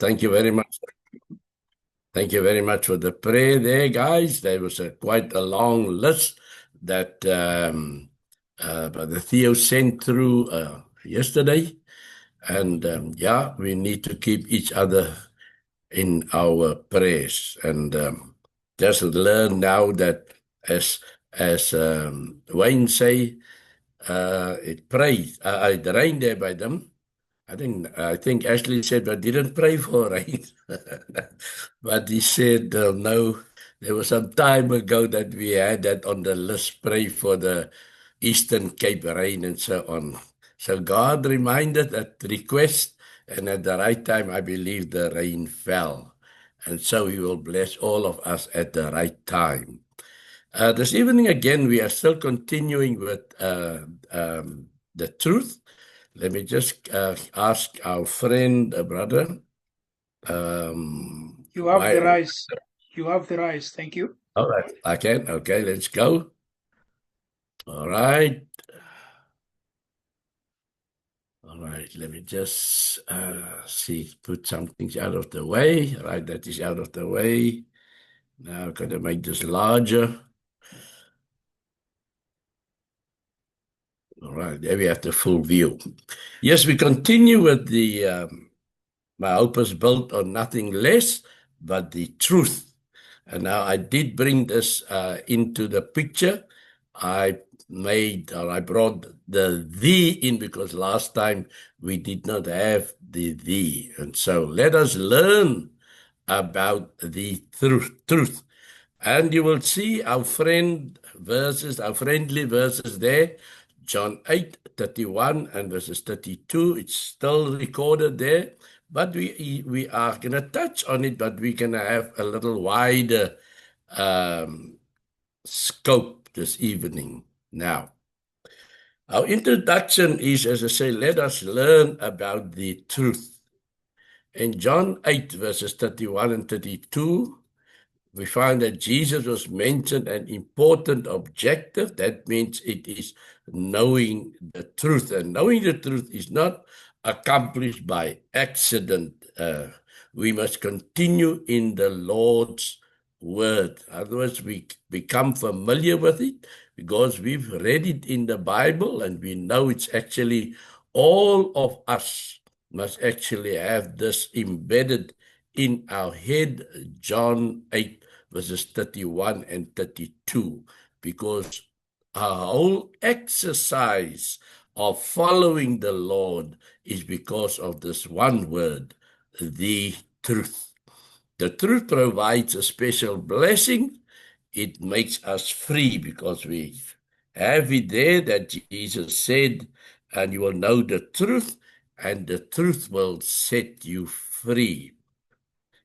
Thank you very much. Thank you very much for the prayer there, guys. There was quite a long list that Brother Theo sent through yesterday. And yeah, we need to keep each other in our prayers. And just learn now that as Wayne say, it rained there by them. I think Ashley said, but didn't pray for rain. But he said, no, there was some time ago that we had that on the list, pray for the Eastern Cape rain and so on. So God reminded that request, and at the right time, I believe the rain fell. And so he will bless all of us at the right time. This evening, again, we are still continuing with the truth. Let me just ask our friend, brother. You have the rice. You have the rice. Thank you. All right. I can. Okay, let's go. All right. All right. Let me just put some things out of the way. All right, that is out of the way. Now I'm going to make this larger. All right, there we have the full view. Yes, we continue with the my hope is built on nothing less but the truth. And now I did bring this into the picture. I brought the in because last time we did not have the. And so let us learn about the truth. And you will see our friendly verses there, John 8:31 and verses 32. It's still recorded there, but we are going to touch on it, but we're going to have a little wider scope this evening. Now, our introduction is, as I say, let us learn about the truth. In John 8, verses 31 and 32, we find that Jesus was mentioned an important objective. That means it is knowing the truth. And knowing the truth is not accomplished by accident. We must continue in the Lord's word. Otherwise, we become familiar with it because we've read it in the Bible and we know it's actually all of us must actually have this embedded in our head. John 8 verses 31 and 32, because our whole exercise of following the Lord is because of this one word, the truth. The truth provides a special blessing. It makes us free because we have it there that Jesus said, and you will know the truth, and the truth will set you free.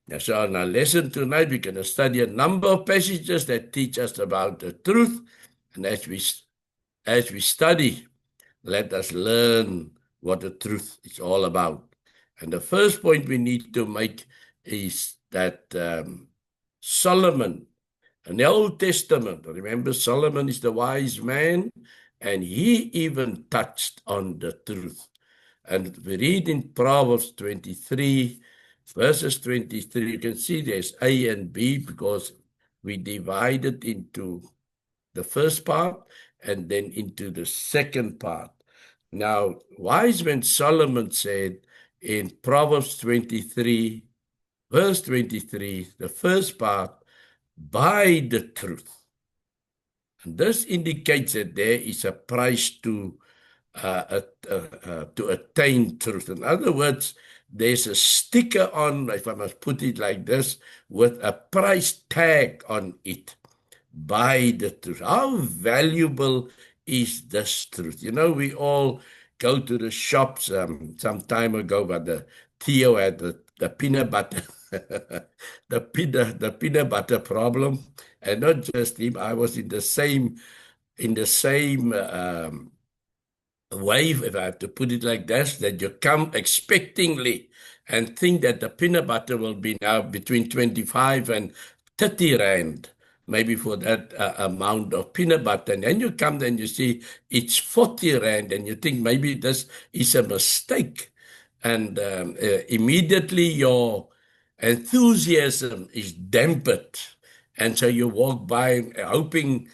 Now, so in our lesson tonight, we're going to study a number of passages that teach us about the truth. And as we study, let us learn what the truth is all about. And the first point we need to make is that Solomon, in the Old Testament, remember Solomon is the wise man, and he even touched on the truth. And we read in Proverbs 23, verses 23, you can see there's A and B because we divided into the first part and then into the second part. Now, wise man Solomon said in Proverbs 23, verse 23, the first part, buy the truth. And this indicates that there is a price to attain truth. In other words, there's a sticker on, if I must put it like this, with a price tag on it. Buy the truth. How valuable is this truth? You know, we all go to the shops some time ago, but Theo had the peanut butter, the peanut butter problem, and not just him. I was in the same wave, if I have to put it like this, that you come expectingly and think that the peanut butter will be now between 25 and 30 rand, maybe for that amount of peanut butter. And then you come and you see it's 40 rand and you think maybe this is a mistake. and immediately your enthusiasm is dampened. And so you walk by hoping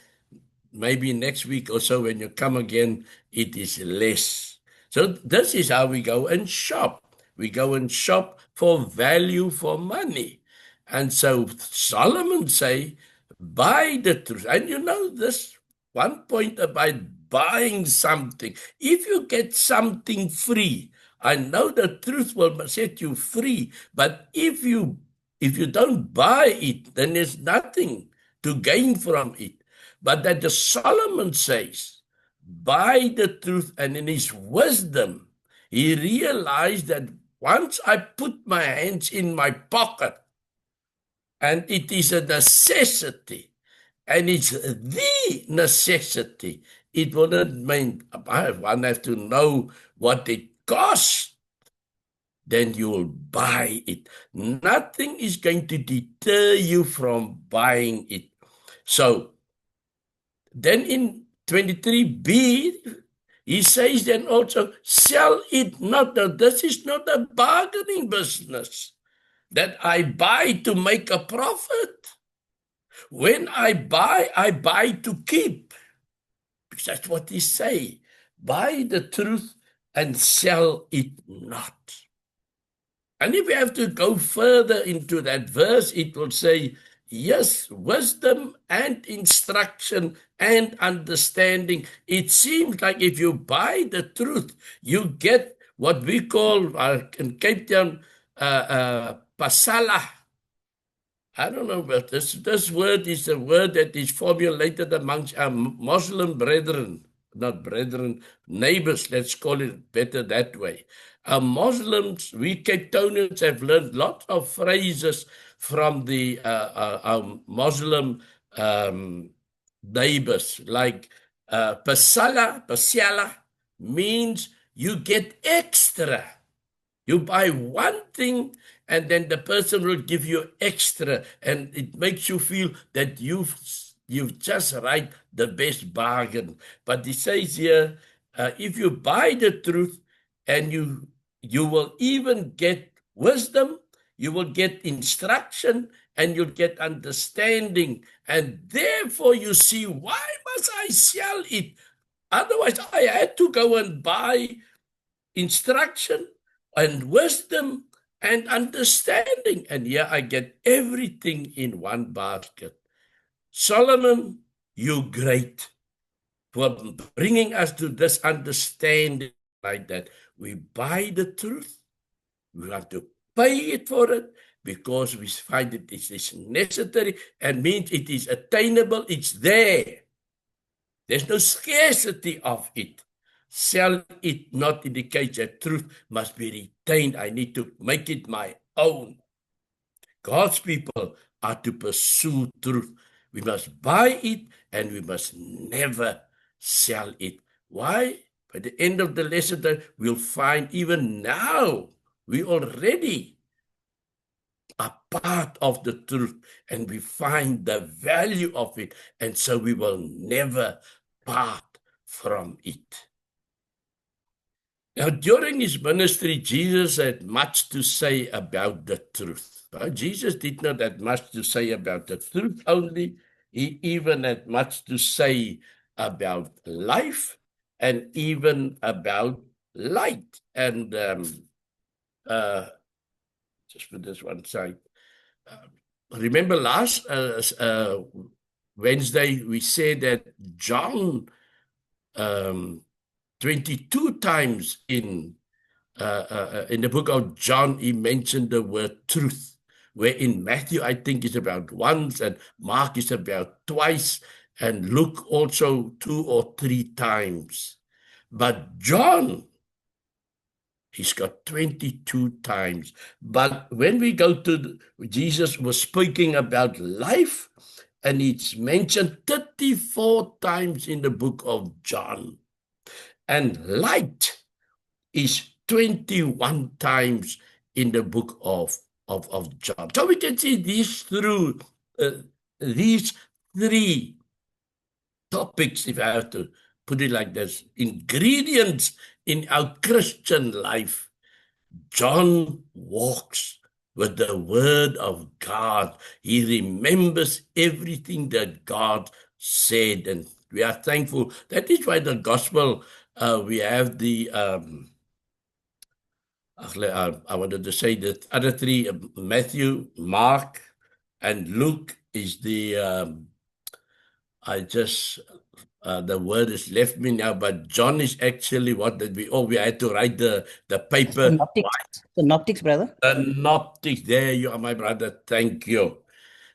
maybe next week or so when you come again, it is less. So this is how we go and shop. We go and shop for value for money. And so Solomon say, buy the truth. And you know this one point about buying something. If you get something free, I know the truth will set you free, but if you don't buy it, then there's nothing to gain from it. But that the Solomon says, by the truth, and in his wisdom, he realized that once I put my hands in my pocket, and it is a necessity, and it's the necessity, it will not mean one has to know what it costs, then you will buy it. Nothing is going to deter you from buying it. So then in 23b, he says then also, sell it not. Now, this is not a bargaining business that I buy to make a profit. When I buy to keep. Because that's what he say. Buy the truth and sell it not. And if we have to go further into that verse, it will say, yes, wisdom and instruction and understanding. It seems like if you buy the truth, you get what we call in Cape Town, pasala. I don't know, but this word is a word that is formulated amongst our Muslim brethren, not brethren, neighbors, let's call it better that way. Our Muslims, we Cape Townians have learned lots of phrases from the our Muslim neighbors, like pasala means you get extra. You buy one thing and then the person will give you extra, and it makes you feel that you've just right the best bargain. But he says here, if you buy the truth, and you will even get wisdom, you will get instruction, and you'll get understanding, and therefore you see, why must I sell it? Otherwise, I had to go and buy instruction and wisdom and understanding. And here I get everything in one basket. Solomon, you're great for bringing us to this understanding like that. We buy the truth. We have to pay it for it because we find it is necessary and means it is attainable. It's there. There's no scarcity of it. Sell it not indicates that truth must be retained. I need to make it my own. God's people are to pursue truth. We must buy it and we must never sell it. Why? By the end of the lesson, we'll find even now, we already are part of the truth and we find the value of it. And so we will never part from it. Now, during his ministry, Jesus had much to say about the truth. Jesus did not have much to say about the truth only. He even had much to say about life and even about light. And just put this one side. Remember last Wednesday, we said that John 22 times in the book of John, he mentioned the word truth, where in Matthew, I think it's about once, and Mark is about twice, and Luke also 2 or 3 times. But John, he's got 22 times. But when we go to Jesus was speaking about life, and it's mentioned 34 times in the book of John. And light is 21 times in the book of John. So we can see these through these 3 topics, if I have to put it like this, ingredients in our Christian life John walks with the word of God. He remembers everything that God said, and we are thankful. That is why the gospel, we have the, I wanted to say that other three, Matthew, Mark, and Luke is the, the word has left me now, but John is actually what did we had to write the paper. Synoptics, brother. Synoptics. There you are, my brother. Thank you.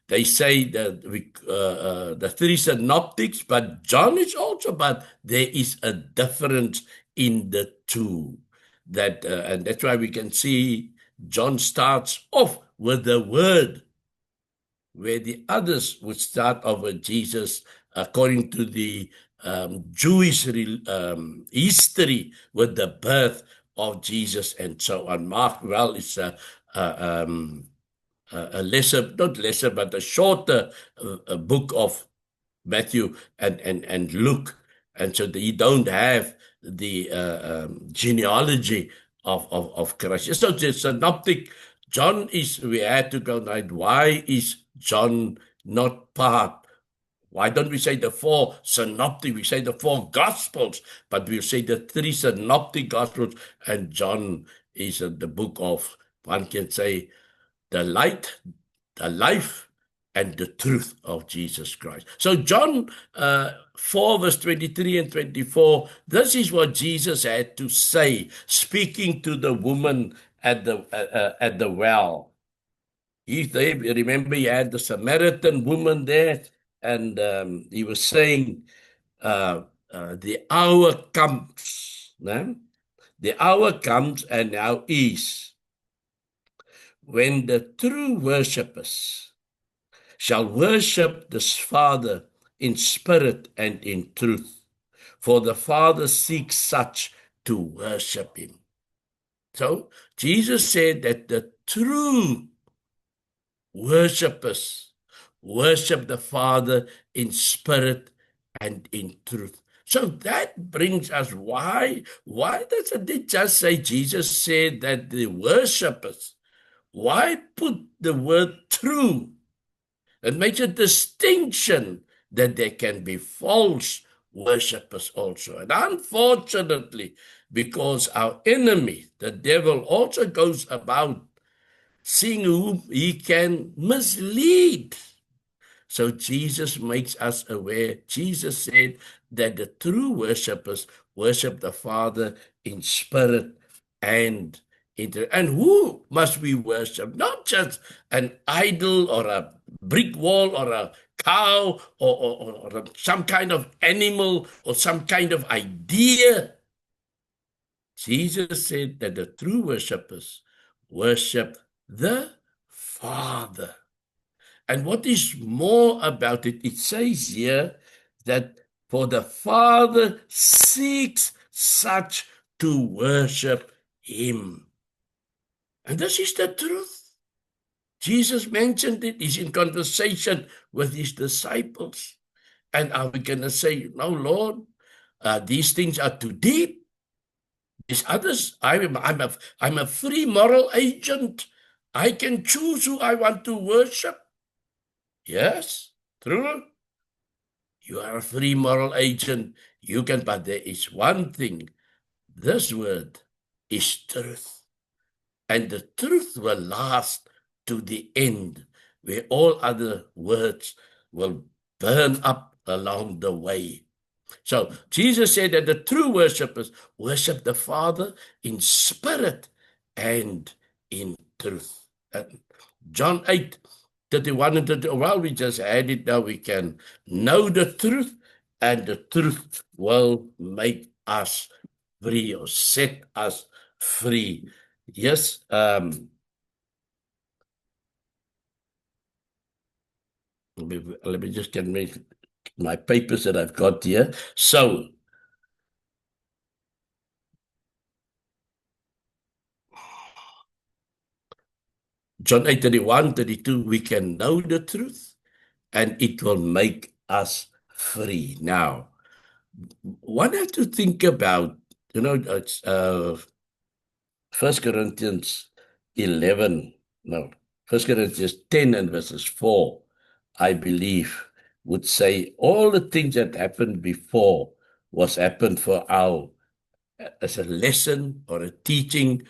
They say that the three synoptics, but John is also, but there is a difference in the two. That and that's why we can see John starts off with the word, where the others would start off with Jesus according to the Jewish history with the birth of Jesus and so on. Mark, well, is a lesser, not lesser, but a shorter book of Matthew and Luke. And so you don't have the genealogy of Christ. So the synoptic, John is, we had to go now, why is John not part? Why don't we say the four synoptic? We say the four gospels, but we say the three synoptic gospels, and John is the book of, one can say, the light, the life, and the truth of Jesus Christ. So John 4, verse 23 and 24, this is what Jesus had to say, speaking to the woman at the well. Remember, he had the Samaritan woman there, and he was saying, the hour comes, no? The hour comes and now is, when the true worshippers shall worship the Father in spirit and in truth, for the Father seeks such to worship him. So Jesus said that the true worshippers worship the Father in spirit and in truth. So that brings us, why doesn't it just say Jesus said that the worshippers? Why put the word true? It makes a distinction that there can be false worshippers also. And unfortunately, because our enemy, the devil, also goes about seeing whom he can mislead. So Jesus makes us aware. Jesus said that the true worshippers worship the Father in spirit and and who must we worship? Not just an idol or a brick wall or a cow or some kind of animal or some kind of idea. Jesus said that the true worshippers worship the Father. And what is more about it, it says here that for the Father seeks such to worship him. And this is the truth. Jesus mentioned it. He's in conversation with his disciples. And are we going to say, no, Lord, these things are too deep? These others, I'm a free moral agent. I can choose who I want to worship. Yes, true. You are a free moral agent. You can, but there is one thing. This word is truth. And the truth will last to the end, where all other words will burn up along the way. So Jesus said that the true worshippers worship the Father in spirit and in truth. John 8, 31 and 32, well, we just had it now. We can know the truth, and the truth will make us free or set us free. Yes. Let me just get my papers that I've got here. So, John 8, 31, 32, we can know the truth and it will make us free. Now, one has to think about, it's 1 Corinthians 11, no, 1 Corinthians 10 and verses 4, I believe, would say all the things that happened before was happened for our, as a lesson or a teaching,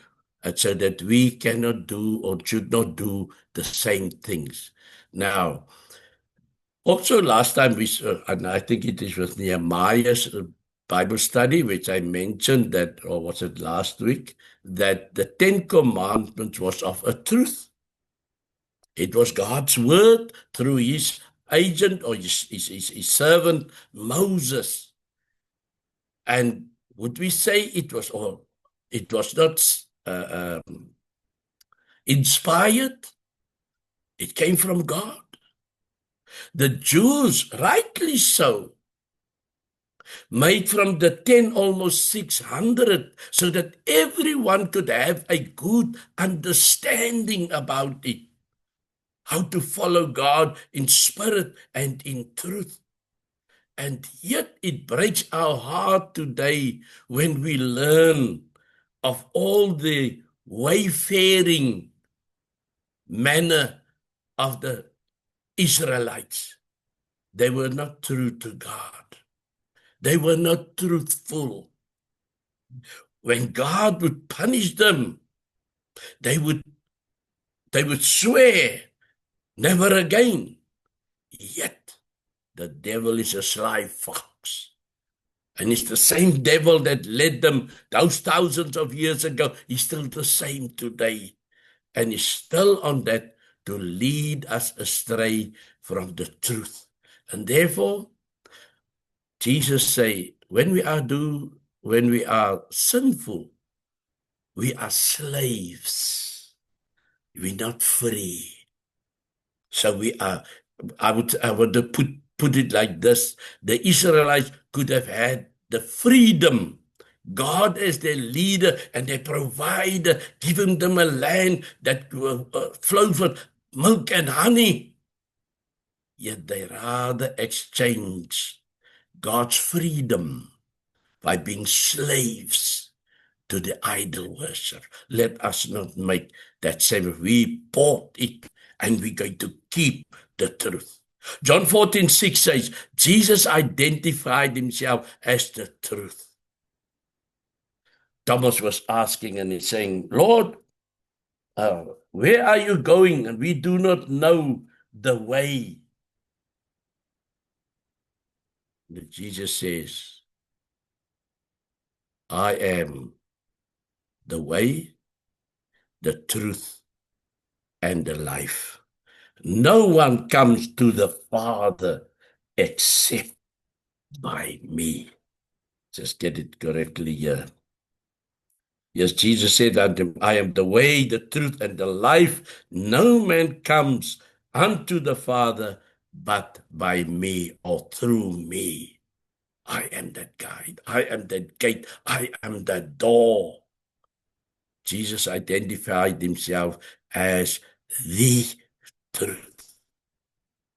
so that we cannot do or should not do the same things. Now, also last time and I think it is with Nehemiah's Bible study, which I mentioned that, or was it last week, that the 10 Commandments was of a truth. It was God's word through his agent or his servant Moses. And would we say it was not inspired? It came from God. The Jews, rightly so, made from the 10 almost 600, so that everyone could have a good understanding about it, how to follow God in spirit and in truth. And yet it breaks our heart today when we learn of all the wayfaring manner of the Israelites. They were not true to God. They were not truthful. When God would punish them, they would swear, never again. Yet the devil is a sly fox. And it's the same devil that led them those thousands of years ago. He's still the same today. And he's still on that to lead us astray from the truth. And therefore, Jesus say, when we are sinful, we are slaves. We're not free. So we are, I would put it like this. The Israelites could have had the freedom. God as their leader and their provider, giving them a land that flows with milk and honey. Yet they rather exchange God's freedom by being slaves to the idol worship. Let us not make that same. We bought it and we're going to keep the truth. John 14:6 says, Jesus identified himself as the truth. Thomas was asking and he's saying, Lord, where are you going? And we do not know the way. But Jesus says, I am the way, the truth, and the life. No one comes to the Father except by me. Just get it correctly here. Yes, Jesus said unto him, I am the way, the truth, and the life. No man comes unto the Father but by me or through me. I am that guide. I am that gate. I am that door. Jesus identified himself as the truth.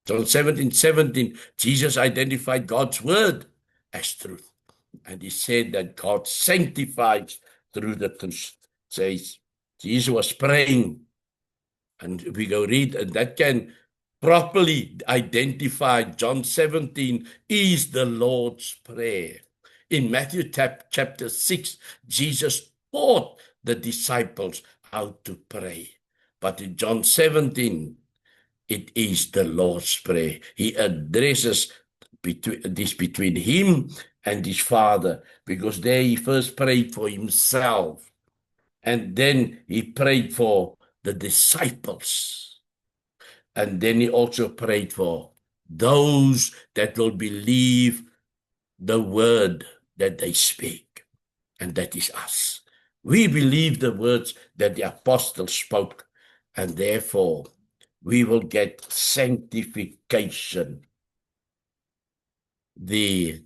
John 17:17, Jesus identified God's word as truth. And he said that God sanctifies through the truth. Says Jesus was praying, and we go read, and that can properly identify John 17 is the Lord's Prayer. In Matthew chapter 6, Jesus taught the disciples how to pray. But in John 17, it is the Lord's Prayer. He addresses between him and his Father, because there he first prayed for himself, and then he prayed for the disciples, and then he also prayed for those that will believe the word that they speak, and that is us. We believe the words that the apostles spoke, and therefore we will get sanctification. The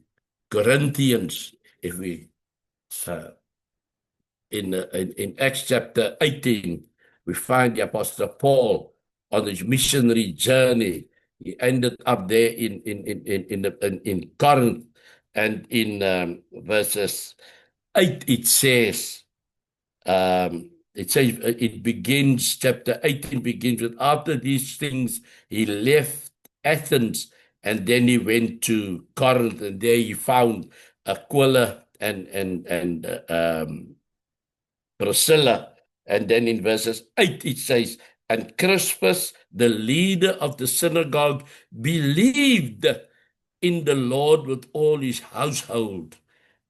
Corinthians, if we in Acts chapter 18, we find the Apostle Paul on his missionary journey. He ended up there in Corinth, and in verses 8 it says, It says it begins, chapter 18 begins with, after these things, he left Athens and then he went to Corinth, and there he found Aquila and Priscilla. And then in verses 8 it says, and Crispus, the leader of the synagogue, believed in the Lord with all his household.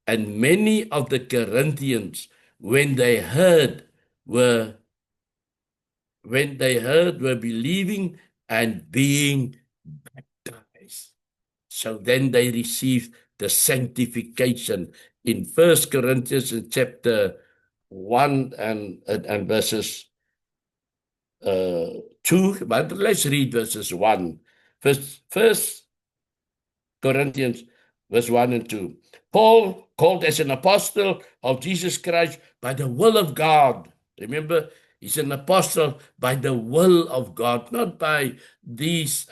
And many of the Corinthians, when they heard, were believing and being baptized. So then they received the sanctification in 1 Corinthians in chapter 1 and verses 2. But let's read verses 1. First Corinthians verse 1 and 2. Paul, called as an apostle of Jesus Christ by the will of God. Remember, he's an apostle by the will of God, not by these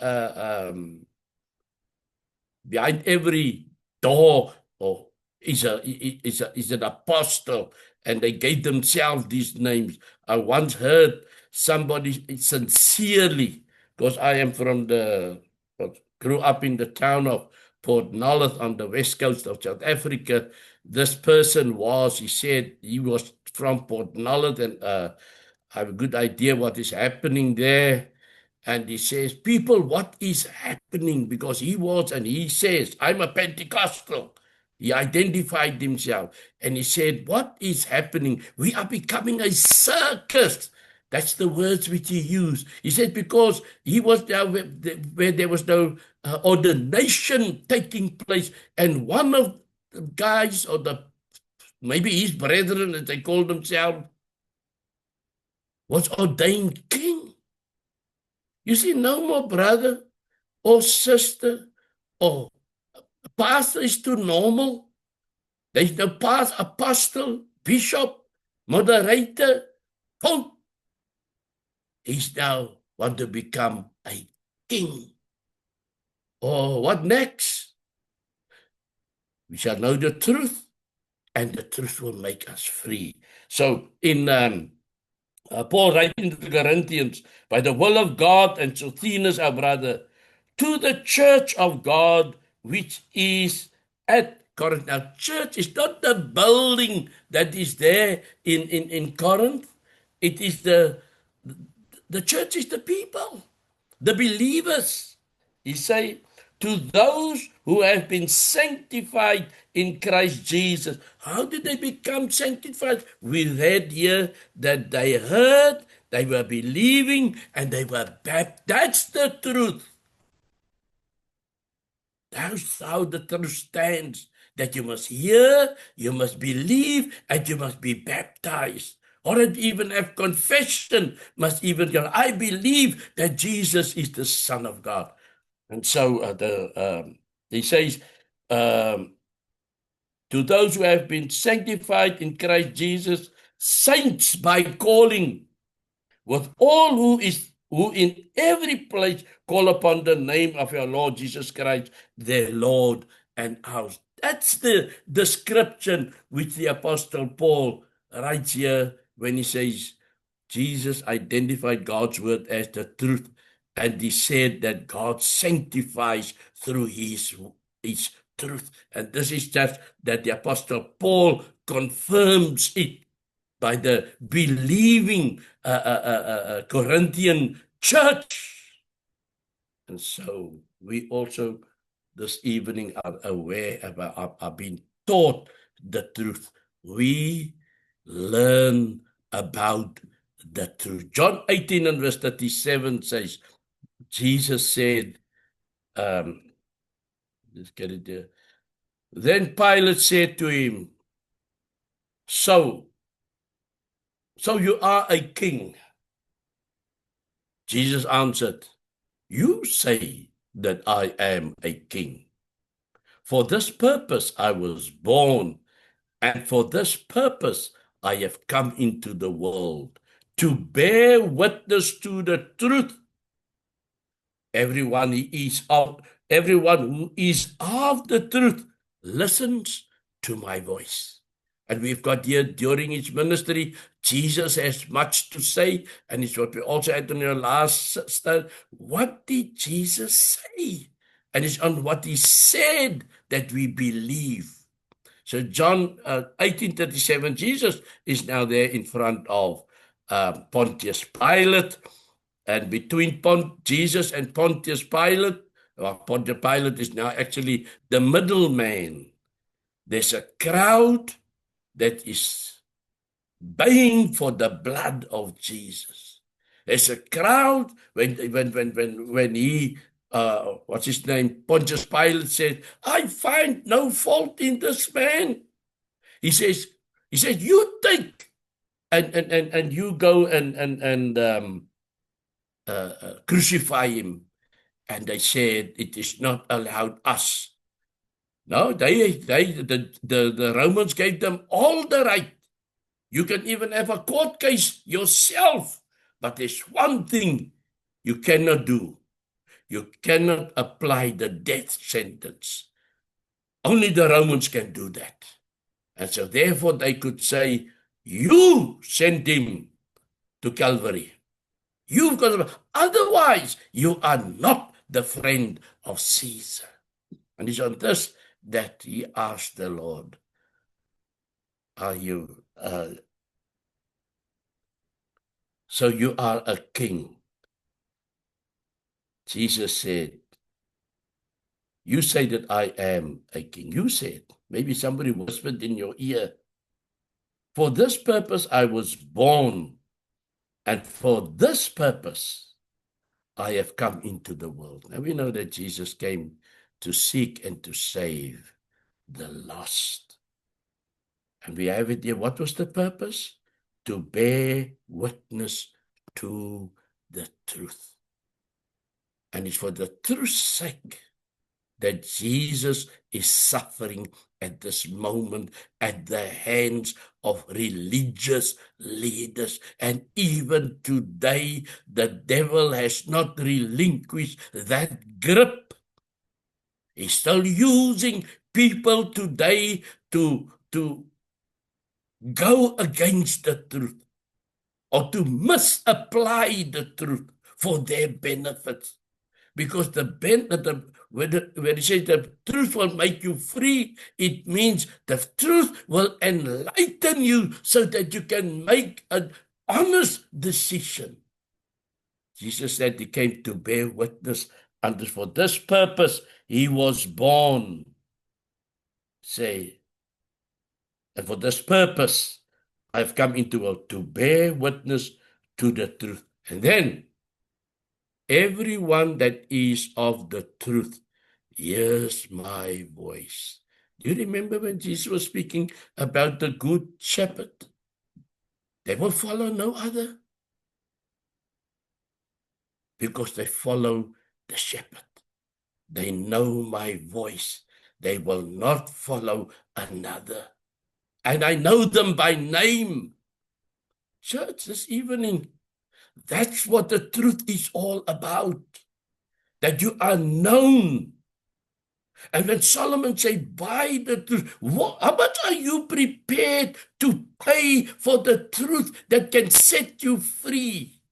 behind every door or is an apostle, and they gave themselves these names. I once heard somebody sincerely, because I am grew up in the town of Port Nolloth on the west coast of South Africa. This person he said he was from Port Nolloth, and I have a good idea what is happening there. And he says, people, what is happening? Because he says, I'm a Pentecostal. He identified himself and he said, what is happening? We are becoming a circus. That's the words which he used. He said, because he was there where there was no ordination taking place. And one of the guys, or maybe his brethren, as they called themselves, was ordained king. You see, no more brother or sister or pastor is too normal. There's no pastor, apostle, bishop, moderator, pope. He's now want to become a king. Oh, what next? We shall know the truth, and the truth will make us free. So in Paul writing to the Corinthians, by the will of God, and Sosthenes our brother, to the church of God which is at Corinth. Now, church is not the building that is there in Corinth. It is the church is the people, the believers. He say, to those who have been sanctified in Christ Jesus. How did they become sanctified? We read here that they heard, they were believing, and they were baptized. That's the truth. That's how the truth stands. That you must hear, you must believe, and you must be baptized. Or even have confession, must even go, I believe that Jesus is the Son of God. And so he says, to those who have been sanctified in Christ Jesus, saints by calling, with all who in every place call upon the name of our Lord Jesus Christ, their Lord and ours. That's the description which the Apostle Paul writes here when he says, Jesus identified God's word as the truth, and he said that God sanctifies through his truth. And this is just that the Apostle Paul confirms it by the believing Corinthian church. And so we also this evening are aware about, are being taught the truth. We learn about the truth. John 18 and verse 37 says, Jesus said, let's get it there. Then Pilate said to him, So you are a king? Jesus answered, You say that I am a king. For this purpose I was born, and for this purpose I have come into the world, to bear witness to the truth. Everyone who is of the truth listens to my voice. And we've got here during his ministry, Jesus has much to say. And it's what we also had in your last study. What did Jesus say? And it's on what he said that we believe. So John 18:37, Jesus is now there in front of Pontius Pilate. And between Jesus and Pontius Pilate, Pontius Pilate is now actually the middleman. There's a crowd that is baying for the blood of Jesus. There's a crowd when he what's his name? Pontius Pilate said, I find no fault in this man. He says, you take and you go and crucify him. And they said, it is not allowed us. No, the Romans gave them all the right. You can even have a court case yourself. But there's one thing you cannot do. You cannot apply the death sentence. Only the Romans can do that. And so therefore they could say, you sent him to Calvary. You've got to, otherwise you are not the friend of Caesar. And it's on this that he asked the Lord, are you, so you are a king? Jesus said, you say that I am a king. You said, maybe somebody whispered in your ear, for this purpose I was born, and for this purpose I have come into the world. Now we know that Jesus came to seek and to save the lost. And we have it here. What was the purpose? To bear witness to the truth. And it's for the truth's sake that Jesus is suffering at this moment at the hands of religious leaders. And even today, the devil has not relinquished that grip. He's still using people today to go against the truth or to misapply the truth for their benefits. Because when it says the truth will make you free, it means the truth will enlighten you so that you can make an honest decision. Jesus said he came to bear witness, and for this purpose he was born. Say, and for this purpose I have come into the world, to bear witness to the truth. And then everyone that is of the truth hears my voice. Do you remember when Jesus was speaking about the good shepherd? They will follow no other, because they follow the shepherd. They know my voice. They will not follow another. And I know them by name. Church, this evening, that's what the truth is all about. That you are known. And when Solomon said, buy the truth, how much are you prepared to pay for the truth that can set you free?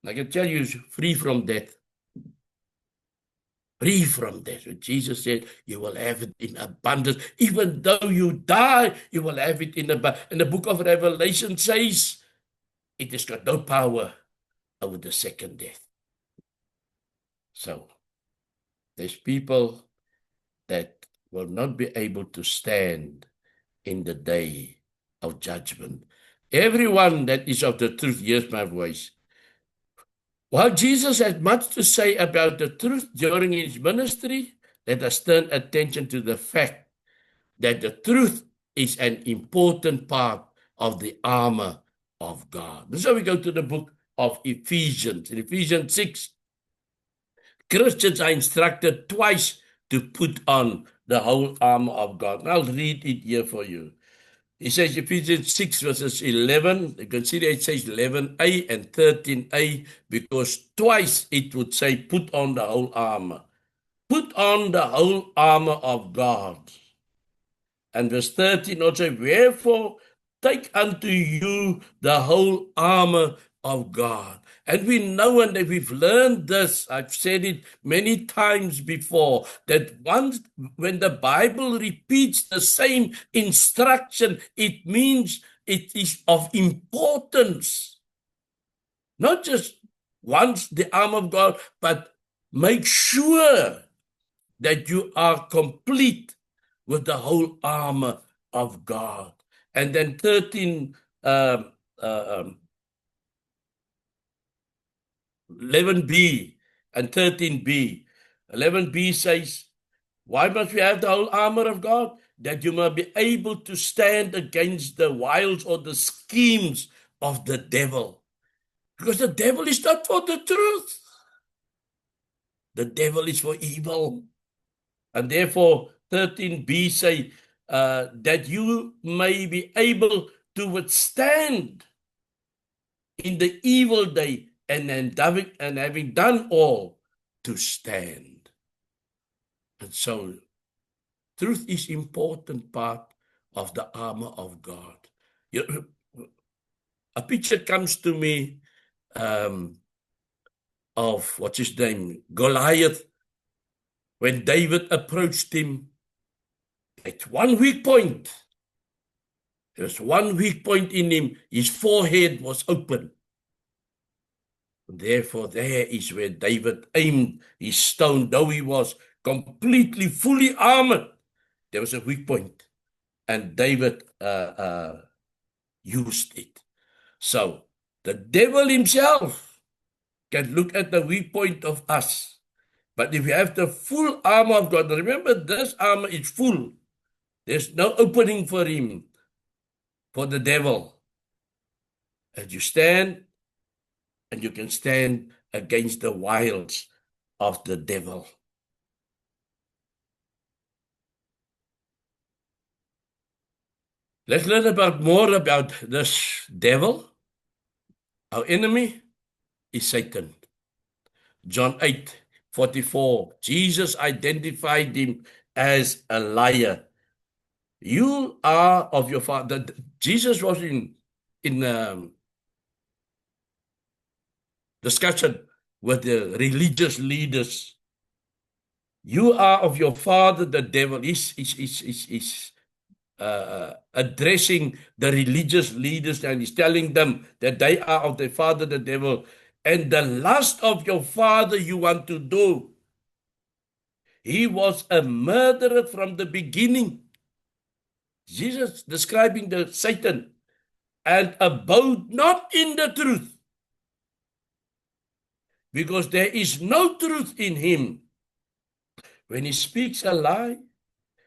I can tell you, free from death. Free from death. When Jesus said, you will have it in abundance. Even though you die, you will have it in abundance. And the book of Revelation says, it has got no power over the second death. So, there's people that will not be able to stand in the day of judgment. Everyone that is of the truth hears my voice. While Jesus had much to say about the truth during his ministry, let us turn attention to the fact that the truth is an important part of the armor of God. So we go to the book of Ephesians. In Ephesians 6, Christians are instructed twice to put on the whole armor of God. And I'll read it here for you. He says, Ephesians 6 verses 11, you can see that it says 11a and 13a, because twice it would say, put on the whole armor. Put on the whole armor of God. And verse 13 also, wherefore take unto you the whole armor of God. And we know, and we've learned this, I've said it many times before, that once when the Bible repeats the same instruction, it means it is of importance. Not just once the armor of God, but make sure that you are complete with the whole armor of God. And then 11b and 13b. 11b says, why must we have the whole armor of God? That you may be able to stand against the wiles or the schemes of the devil. Because the devil is not for the truth. The devil is for evil. And therefore, 13b say that you may be able to withstand in the evil day and having done all, to stand. And so, truth is important part of the armor of God. A picture comes to me of, what's his name, Goliath. When David approached him, at one weak point, there's one weak point in him, his forehead was open. Therefore, there is where David aimed his stone, though he was completely, fully armored. There was a weak point, and David used it. So, the devil himself can look at the weak point of us. But if you have the full armor of God, remember this armor is full. There's no opening for him, for the devil. And you stand, and you can stand against the wiles of the devil. Let's learn more about this devil. Our enemy is Satan. John 8:44. Jesus identified him as a liar. You are of your father. Jesus was in discussion with the religious leaders. You are of your father, the devil. He's addressing the religious leaders, and he's telling them that they are of their father, the devil, and the lust of your father you want to do. He was a murderer from the beginning. Jesus describing the Satan, and abode not in the truth, because there is no truth in him. When he speaks a lie,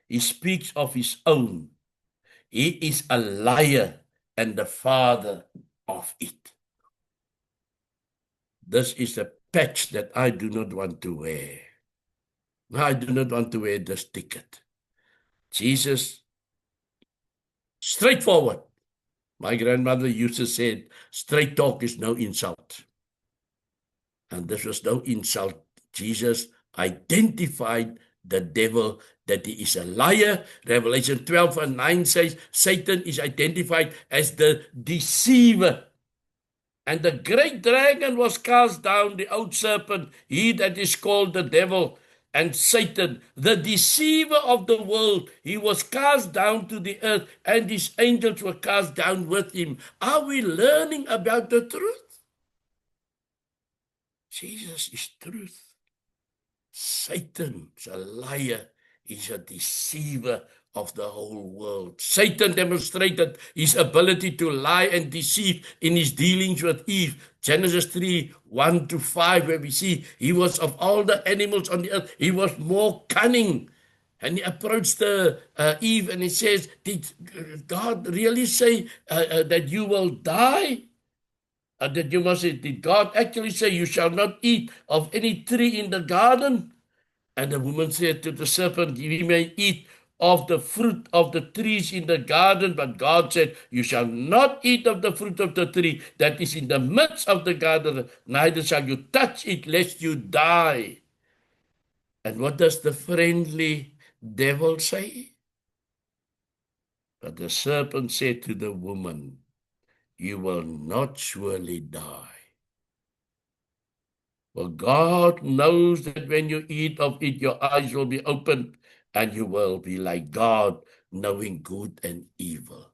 he speaks of his own. He is a liar and the father of it. This is a patch that I do not want to wear. I do not want to wear this ticket. Jesus, straightforward. My grandmother used to say, straight talk is no insult. And this was no insult. Jesus identified the devil, that he is a liar. Revelation 12:9 says Satan is identified as the deceiver. And the great dragon was cast down, the old serpent, he that is called the devil and Satan, the deceiver of the world. He was cast down to the earth, and his angels were cast down with him. Are we learning about the truth? Jesus is truth. Satan is a liar. He's a deceiver of the whole world. Satan demonstrated his ability to lie and deceive in his dealings with Eve. Genesis 3:1-5, where we see he was, of all the animals on the earth, he was more cunning. And he approached Eve, and he says, did God really say that you will die? That you must say, did God actually say you shall not eat of any tree in the garden? And the woman said to the serpent, we may eat of the fruit of the trees in the garden, but God said, you shall not eat of the fruit of the tree that is in the midst of the garden, neither shall you touch it, lest you die. And what does the friendly devil say? But the serpent said to the woman, you will not surely die. For God knows that when you eat of it, your eyes will be opened, and you will be like God, knowing good and evil.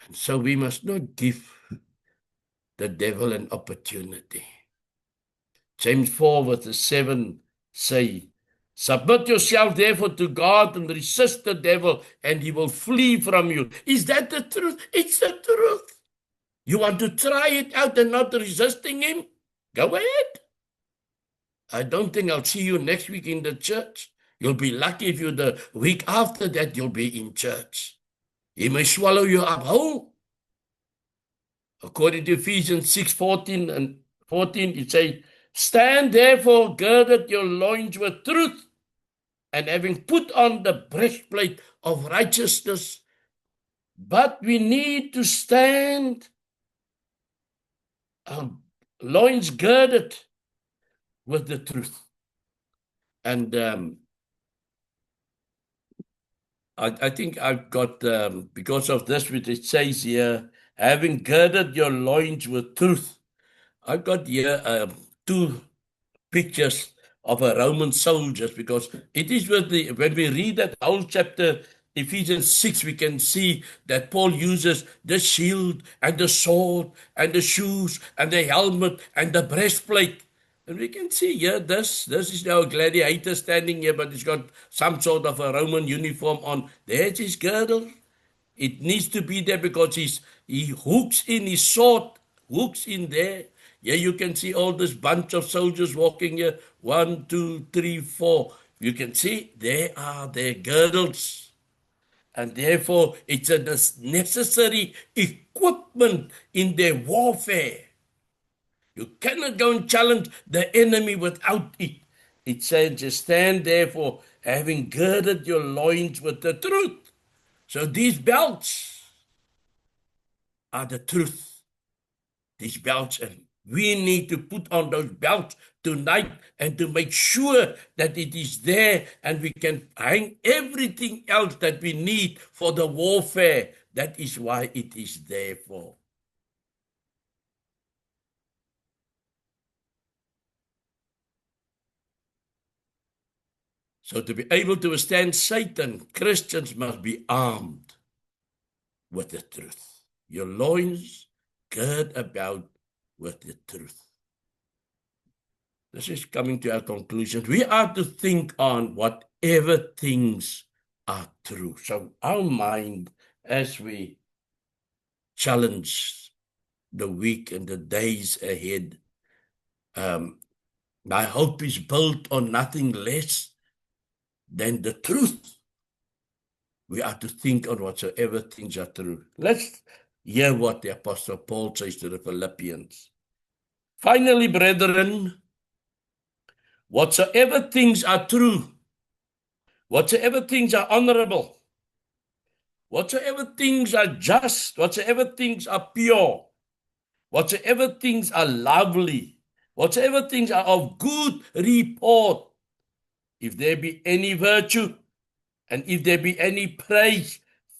And so we must not give the devil an opportunity. James 4 verse 7 say, submit yourself therefore to God and resist the devil, and he will flee from you. Is that the truth? It's the truth. You want to try it out and not resisting him? Go ahead. I don't think I'll see you next week in the church. You'll be lucky if you the week after that you'll be in church. He may swallow you up whole. According to Ephesians 6:14 and 14, it says, stand therefore, girded your loins with truth, and having put on the breastplate of righteousness. But we need to stand our loins girded with the truth. And I think I've got, because of this, which it says here, having girded your loins with truth. I've got here two pictures of a Roman soldiers, because it is with the, when we read that whole chapter, Ephesians 6, we can see that Paul uses the shield and the sword and the shoes and the helmet and the breastplate. And we can see here, this is now a gladiator standing here, but he's got some sort of a Roman uniform on. There's his girdle. It needs to be there because he hooks in his sword, hooks in there. Here you can see all this bunch of soldiers walking here. 1, 2, 3, 4. You can see they are their girdles. And therefore, it's a necessary equipment in their warfare. You cannot go and challenge the enemy without it. It says, just stand therefore, having girded your loins with the truth. So these belts are the truth. These belts, and we need to put on those belts tonight and to make sure that it is there, and we can hang everything else that we need for the warfare. That is why it is there for. So to be able to withstand Satan, Christians must be armed with the truth. Your loins gird about with the truth. This is coming to our conclusion. We are to think on whatever things are true. So our mind, as we challenge the week and the days ahead, my hope is built on nothing less than the truth. We are to think on whatsoever things are true. Let's hear what the Apostle Paul says to the Philippians. Finally, brethren, whatsoever things are true, whatsoever things are honorable, whatsoever things are just, whatsoever things are pure, whatsoever things are lovely, whatsoever things are of good report, if there be any virtue, and if there be any praise,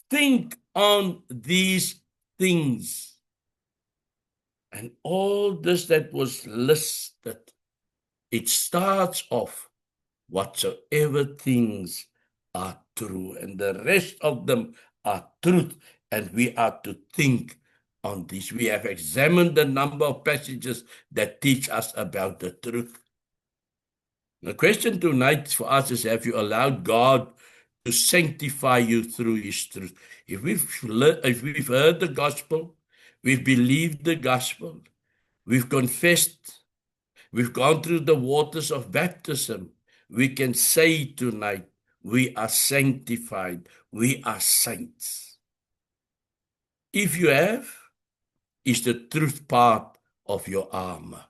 think on these things. And all this that was listed, it starts off, whatsoever things are true. And the rest of them are truth. And we are to think on this. We have examined the number of passages that teach us about the truth. The question tonight for us is, have you allowed God to sanctify you through his truth? If we've heard the gospel, we've believed the gospel, we've confessed, we've gone through the waters of baptism, we can say tonight, we are sanctified, we are saints. If you have, is the truth part of your armor.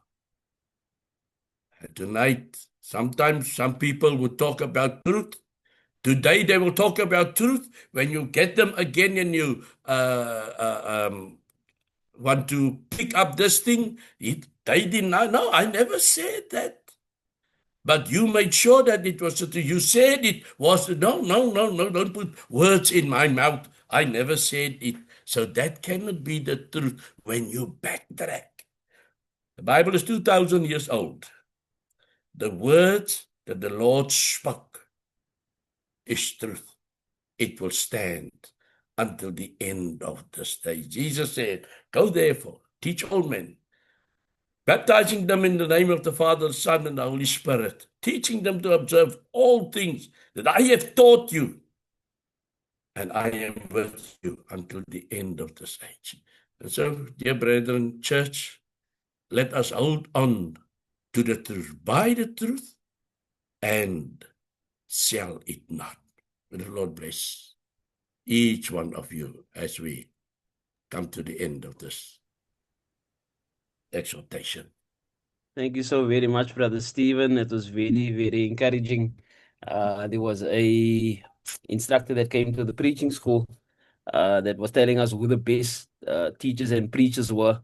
And tonight, sometimes some people will talk about truth. Today they will talk about truth. When you get them again and you want to pick up this thing, they deny. No, I never said that. But you made sure that it was the truth. You said it was, no, don't put words in my mouth. I never said it. So that cannot be the truth when you backtrack. The Bible is 2,000 years old. The words that the Lord spoke is truth. It will stand until the end of this day. Jesus said, go therefore, teach all men, baptizing them in the name of the Father, Son, and the Holy Spirit, teaching them to observe all things that I have taught you, and I am with you until the end of this age. And so, dear brethren, church, let us hold on to the truth, buy the truth, and sell it not. May the Lord bless each one of you as we come to the end of this exhortation. Thank you so very much, Brother Stephen. It was very, very encouraging. There was a instructor that came to the preaching school that was telling us who the best teachers and preachers were.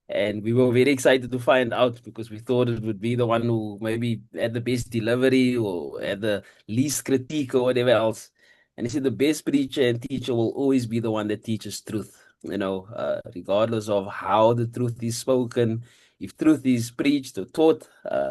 And we were very excited to find out because we thought it would be the one who maybe had the best delivery or had the least critique or whatever else. And he said the best preacher and teacher will always be the one that teaches truth, regardless of how the truth is spoken. If truth is preached or taught,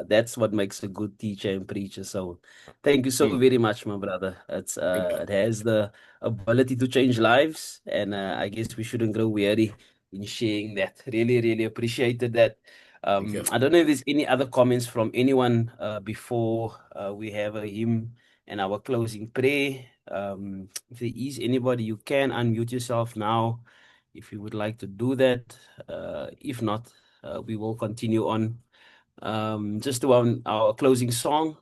that's what makes a good teacher and preacher. So thank you so very much, my brother. It has the ability to change lives, and I guess we shouldn't grow weary in sharing that. Really, really appreciated that. I don't know if there's any other comments from anyone before we have a hymn and our closing prayer. If there is anybody, you can unmute yourself now if you would like to do that. If not, we will continue on. Just to our closing song.